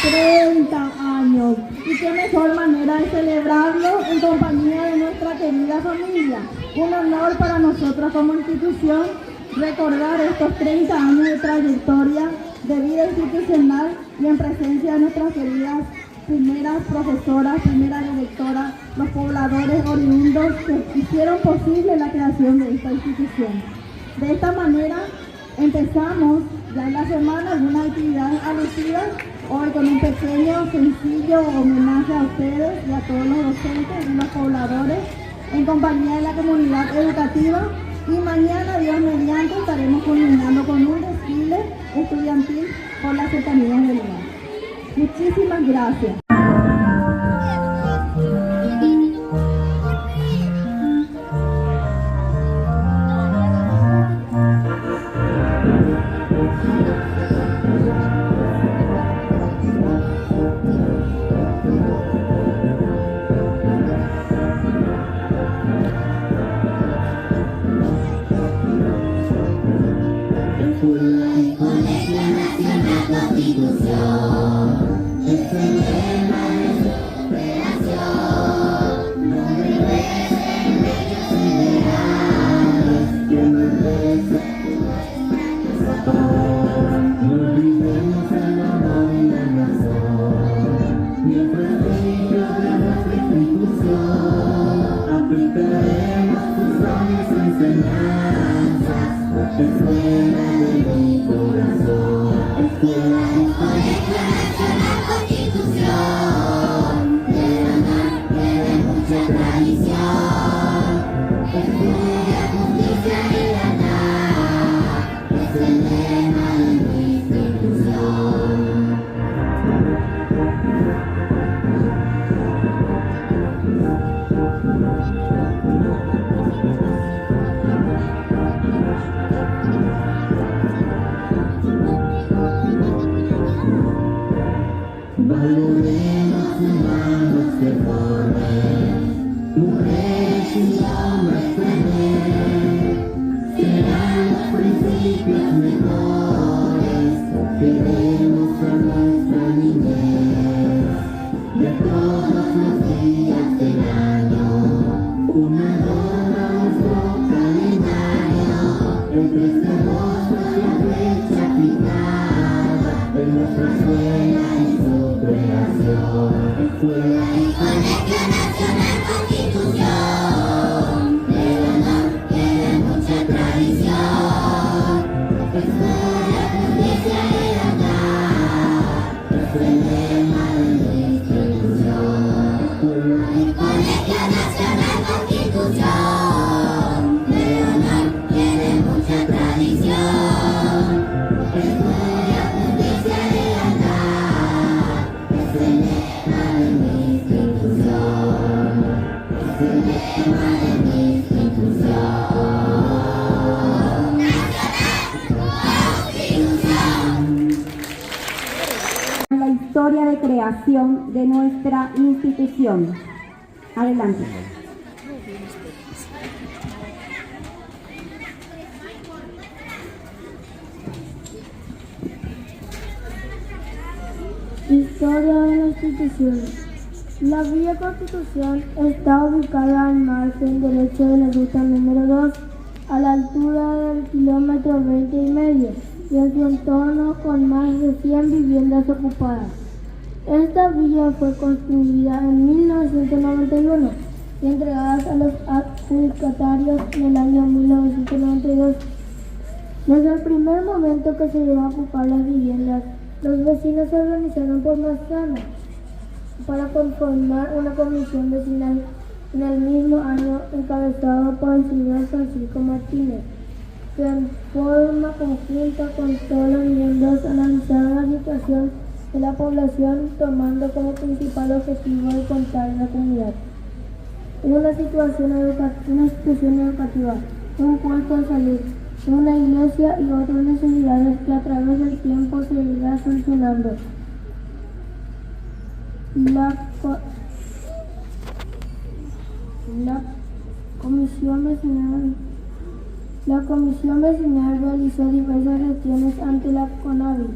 30 años. Y qué mejor manera de celebrarlo en compañía de nuestra querida familia. Un honor para nosotros como institución recordar estos 30 años de trayectoria de vida institucional y en presencia de nuestras queridas primeras profesoras, primeras directoras, los pobladores oriundos que hicieron posible la creación de esta institución. De esta manera empezamos ya en la semana algunas actividades alusivas, hoy con un pequeño, sencillo homenaje a ustedes y a todos los docentes y los pobladores en compañía de la comunidad educativa, y mañana, Dios mediante, estaremos culminando con un desfile estudiantil por las cercanías del lugar. Muchísimas gracias. La historia de creación de nuestra institución. Adelante. Historia de la institución. La Villa Constitución está ubicada al margen derecho de la ruta número 2, a la altura del kilómetro 20,5 y en su entorno con más de 100 viviendas ocupadas. Esta villa fue construida en 1991 y entregada a los adjudicatarios en el año 1992. Desde el primer momento que se llegó a ocupar las viviendas, los vecinos se organizaron por manzanas para conformar una comisión vecinal en el mismo año, encabezado por el señor Francisco Martínez, que en forma conjunta con todos los miembros analizaron la situación de la población, tomando como principal objetivo el contar en la comunidad una institución educativa, un puesto de salud, una iglesia y otras necesidades que a través del tiempo se irá solucionando. La comisión vecinal realizó diversas gestiones ante la CONAVI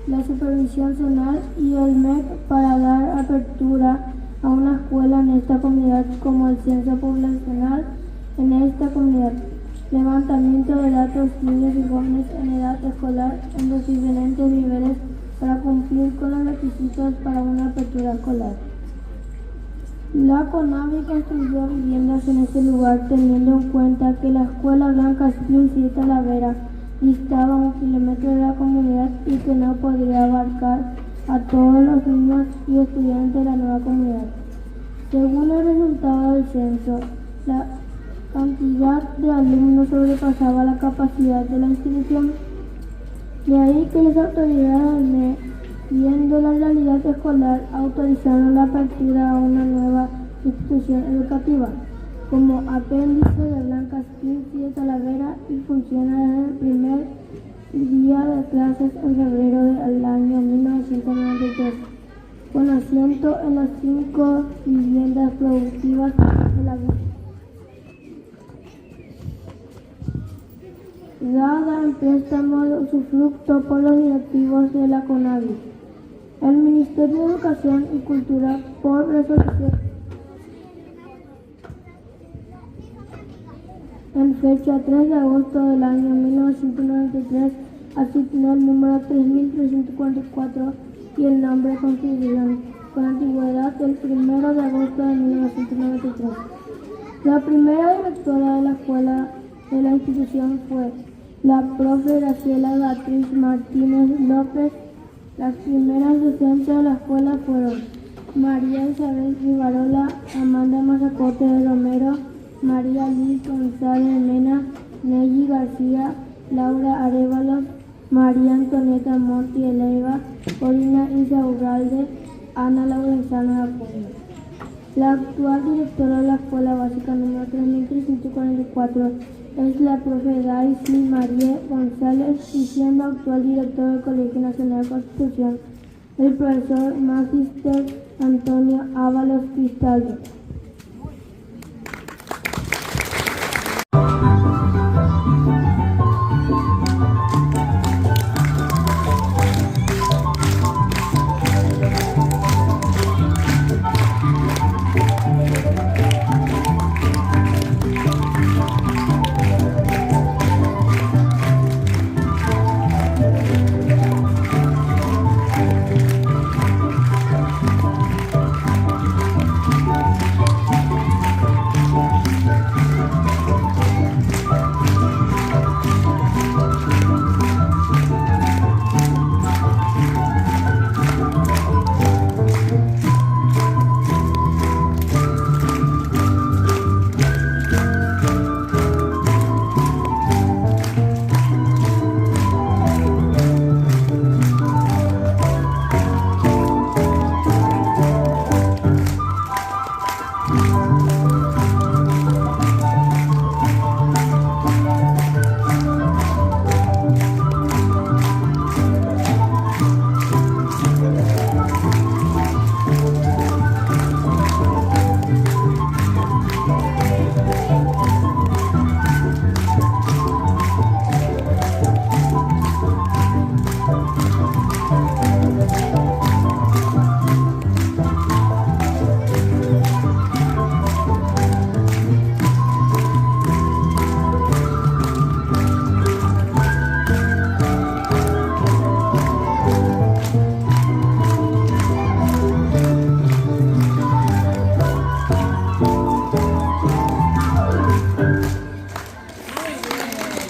la supervisión zonal y el MEC para dar apertura a una escuela en esta comunidad, como el censo poblacional en esta comunidad, levantamiento de datos niños y jóvenes en edad escolar en los diferentes niveles para cumplir con los requisitos para una apertura escolar. La CONAVI construyó viviendas en este lugar teniendo en cuenta que la escuela Blanca Espín y Talavera distaba 1 kilómetro de la comunidad y que no podría abarcar a todos los niños y estudiantes de la nueva comunidad. Según el resultado del censo, la cantidad de alumnos sobrepasaba la capacidad de la institución. De ahí que las autoridades, viendo la realidad escolar, autorizaron la apertura a una nueva institución educativa como apéndice de Blanca Espín y de Talavera y funciona desde el primer día de clases en febrero del año 1993, con asiento en las 5 viviendas productivas de la villa. Dada en préstamo su fruto por los directivos de la CONAVI. El Ministerio de Educación y Cultura, por resolución en fecha 3 de agosto del año 1993, asignó el número 3344 y el nombre de Constitución, con antigüedad del 1 de agosto de 1993. La primera directora de la escuela de la institución fue la profe Graciela Beatriz Martínez López. Las primeras docentes de la escuela fueron María Isabel Rivarola, Amanda Mazacote de Romero, María Liz González Mena, Nelly García, Laura Arévalos, María Antonieta Monti de Leiva, Corina Insaurralde, Ana Laurenzano Acuña. La actual directora de la escuela básica número 3344 es la profe Daisy María González y siendo actual director del Colegio Nacional de Constitución, el profesor Magister Antonio Ábalos Cristaldo.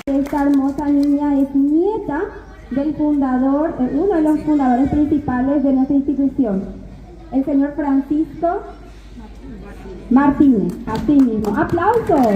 Esta hermosa niña es nieta del fundador, uno de los fundadores principales de nuestra institución, el señor Francisco Martínez. Así mismo. ¡Aplausos!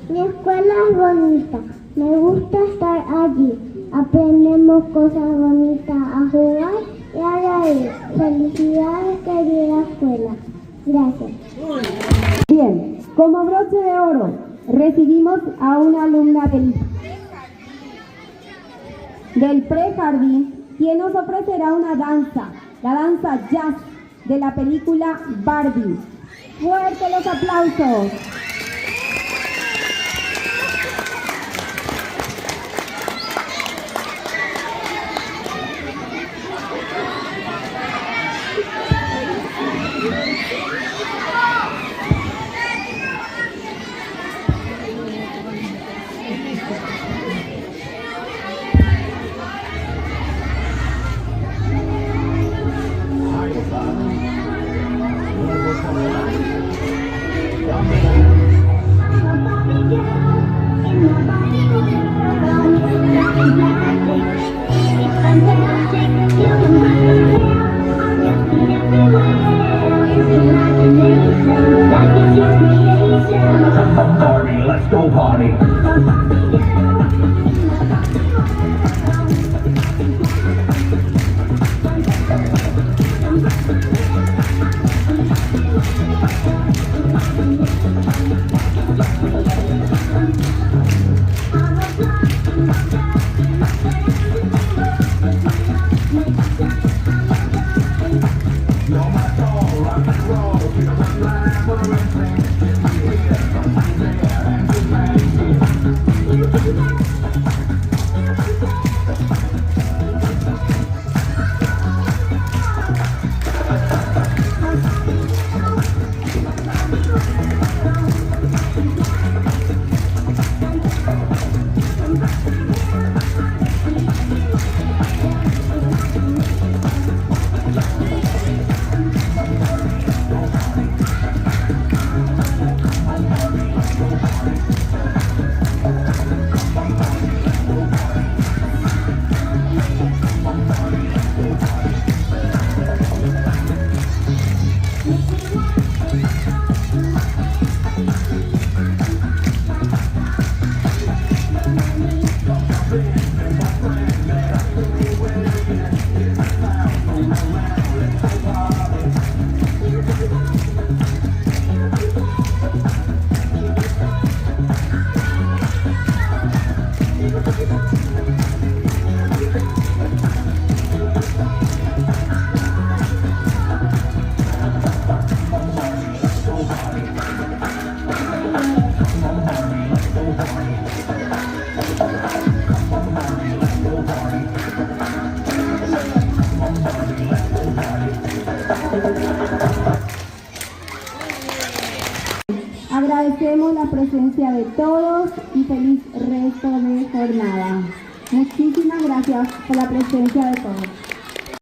Mi escuela es bonita, me gusta estar allí, aprendemos cosas bonitas a jugar y a reír. Felicidades, querida escuela. Gracias. Bien, como broche de oro recibimos a una alumna del prejardín quien nos ofrecerá una danza, la danza jazz de la película Barbie. ¡Fuerte los aplausos! Let's go party. Agradecemos la presencia de todos y feliz resto de jornada. Muchísimas gracias por la presencia de todos.